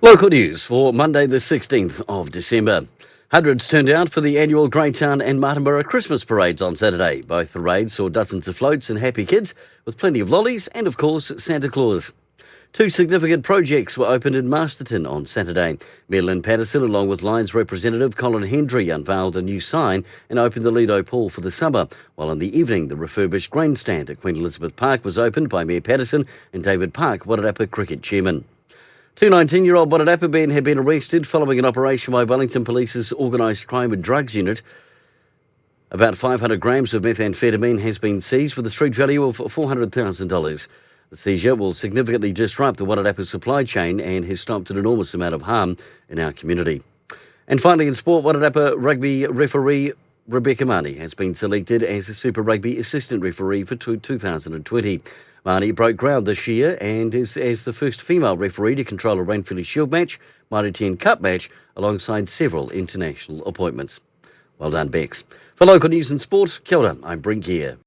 Local news for Monday the 16th of December. Hundreds turned out for the annual Greytown and Martinborough Christmas parades on Saturday. Both parades saw dozens of floats and happy kids with plenty of lollies and, of course, Santa Claus. Two significant projects were opened in Masterton on Saturday. Madeline Patterson, along with Lions representative Colin Hendry, unveiled a new sign and opened the Lido Pool for the summer, while in the evening the refurbished grandstand at Queen Elizabeth Park was opened by Mayor Patterson and David Park, Wairarapa cricket chairman. Two 19-year-old Wairarapa men have been arrested following an operation by Wellington Police's organised crime and drugs unit. About 500 grams of methamphetamine has been seized with a street value of $400,000. The seizure will significantly disrupt the Wairarapa supply chain and has stopped an enormous amount of harm in our community. And finally in sport, Wairarapa rugby referee Rebecca Marnie has been selected as a Super Rugby assistant referee for 2020. Marnie broke ground this year and is as the first female referee to control a Ranfurly Shield match, Mitre 10 Cup match, alongside several international appointments. Well done, Bex. For local news and sport, kia ora, I'm Brent Gare.